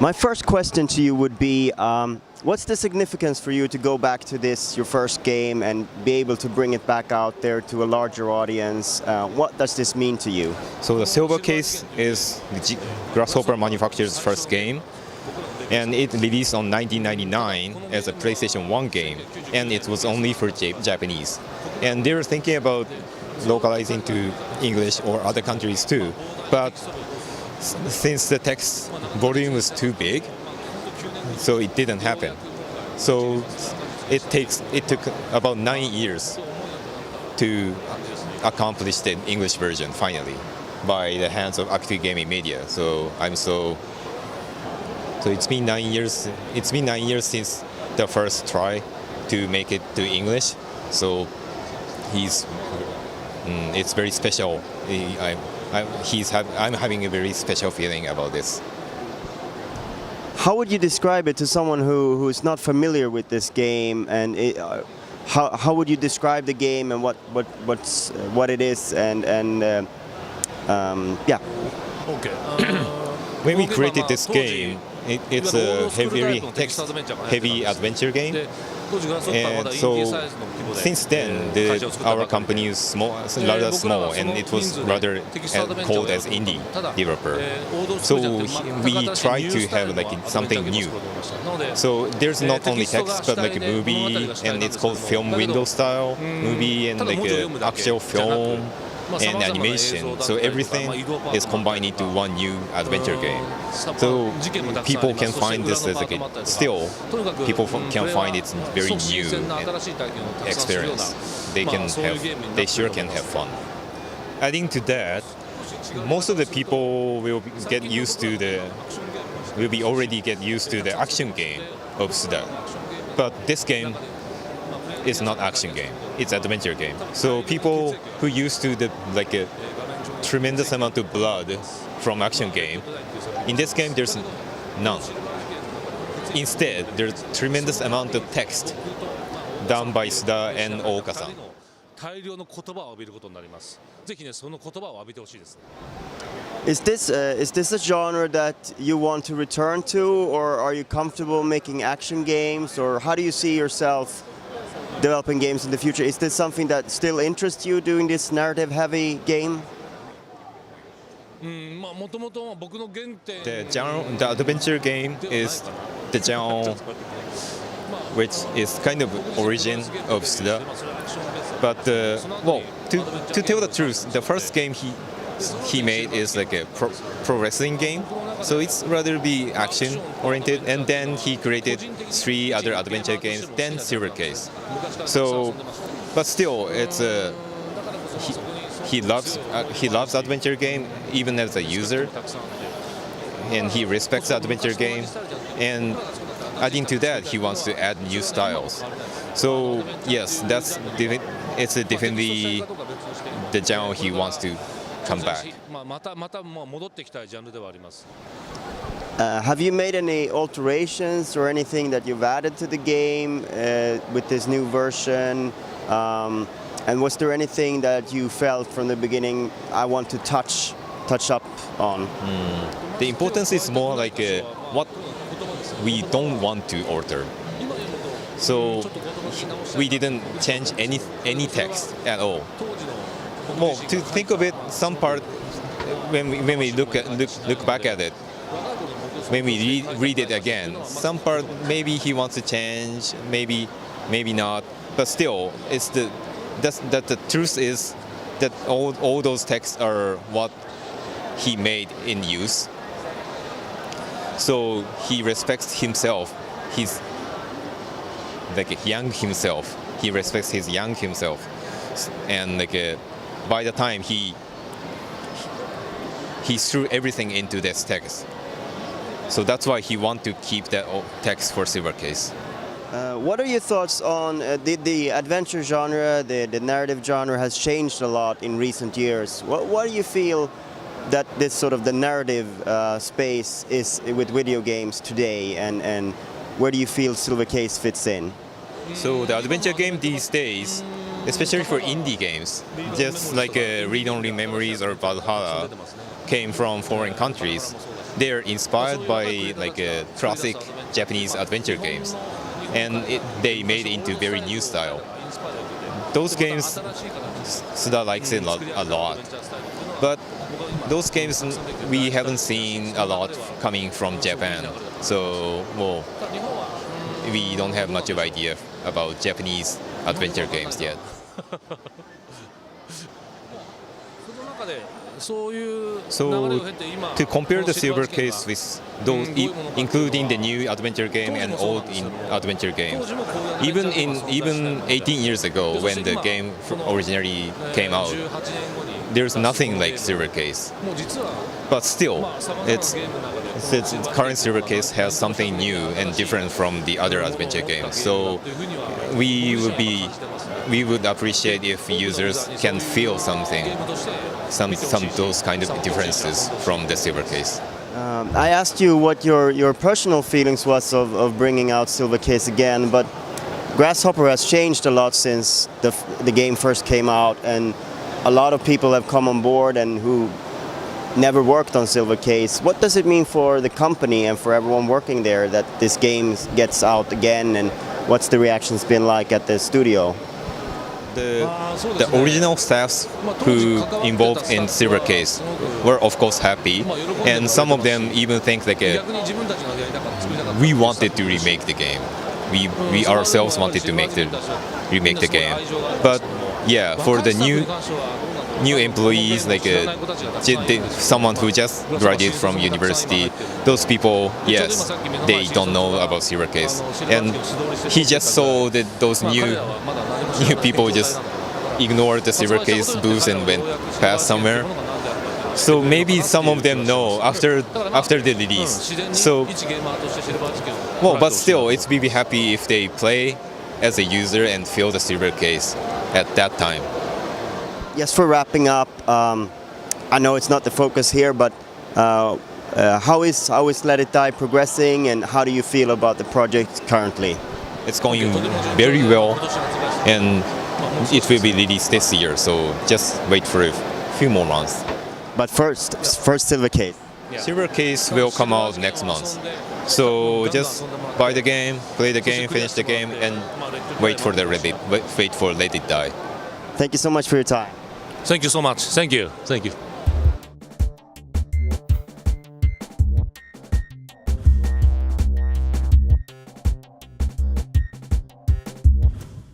My first question to you would be, what's the significance for you to go back to this, your first game, and be able to bring it back out there to a larger audience? What does this mean to you? So the Silver Case is Grasshopper Manufacturer's first game, and it released on 1999 as a PlayStation 1 game, and it was only for Japanese. And they were thinking about localizing to English or other countries too, but since the text volume was too big, so it didn't happen. So it took about 9 years to accomplish the English version finally by the hands of Active Gaming Media. So it's been 9 years. It's been 9 years since the first try to make it to English. So it's very special. I'm having a very special feeling about this. How would you describe it to someone who is not familiar with this game, and how would you describe the game and what it is and yeah. Okay. When we created this game, it's a very text-heavy adventure game, and so since then our company is rather small, and it was rather called as indie developer. So we try to have like something new. So there's not only text but like a movie, and it's called film window style movie, and like actual film and animation. So everything is combined into one new adventure game. So people can find this as like people can find it's very new experience. They sure can have fun. Adding to that, most of the people will already get used to the action game of Suda. But this game is not action game. It's adventure game. So people who used to a tremendous amount of blood from action game, in this game there's none. Instead, there's tremendous amount of text done by Suda and Ooka-san. Is this a genre that you want to return to, or are you comfortable making action games, or how do you see yourself developing games in the future? Is this something that still interests you, doing this narrative-heavy game? The genre, the adventure game is the genre which is kind of origin of Suda. But well, to tell the truth, the first game he made is like a pro wrestling game, so it's rather be action oriented, and then he created 3 other adventure games, then Silver Case. So, but still, it's he loves adventure game even as a user, and he respects adventure game, and adding to that, he wants to add new styles. So yes, it's definitely the genre he wants to come back. Have you made any alterations or anything that you've added to the game with this new version? And was there anything that you felt from the beginning, I want to touch up on? The importance is more like what we don't want to alter. So we didn't change any text at all. Well, to think of it, some part when we look back at it, when we read it again, some part maybe he wants to change, maybe not, but still, it's the truth is that all those texts are what he made in use. So he respects himself. He's like young himself. He respects his young himself, and like by the time he threw everything into this text. So that's why he wants to keep that text for Silver Case. What are your thoughts on the adventure genre, the narrative genre has changed a lot in recent years. What do you feel that this sort of the narrative space is with video games today, and where do you feel Silver Case fits in? So the adventure game these days, especially for indie games, just like Read Only Memories or Valhalla, came from foreign countries. they're inspired by like classic Japanese adventure games, and they made it into very new style. Those games, Suda likes it a lot, but those games we haven't seen a lot coming from Japan. So, well, we don't have much of idea about Japanese adventure games yet. So, to compare the Silver Case with those, including the new adventure game and old adventure games, even 18 years ago when the game originally came out, there's nothing like Silver Case. But still, its current Silver Case has something new and different from the other adventure games. So we would appreciate if users can feel something, some those kind of differences from the Silver Case. I asked you what your personal feelings was of bringing out Silver Case again, but Grasshopper has changed a lot since the game first came out, and a lot of people have come on board and who never worked on Silver Case. What does it mean for the company and for everyone working there that this game gets out again, and what's the reactions been like at the studio? The original staffs who involved in Silver Case were of course happy, and some of them even think like we wanted to remake the game. We ourselves wanted to remake the game. But yeah, for the new employees, like someone who just graduated from university, those people, yes, they don't know about Silver Case, and he just saw that those new people just ignored the Silver Case booth and went past somewhere. So maybe some of them know after the release. So, well, but still, it's be happy if they play as a user and feel the Silver Case at that time. Yes, for wrapping up, I know it's not the focus here, but how is Let It Die progressing, and how do you feel about the project currently? It's going very well, and it will be released this year, so just wait for a few more months. But first Silver Case. Silver Case will come out next month. So just buy the game, play the game, finish the game, and wait for Let It Die. Thank you so much for your time. Thank you so much. Thank you. Thank you.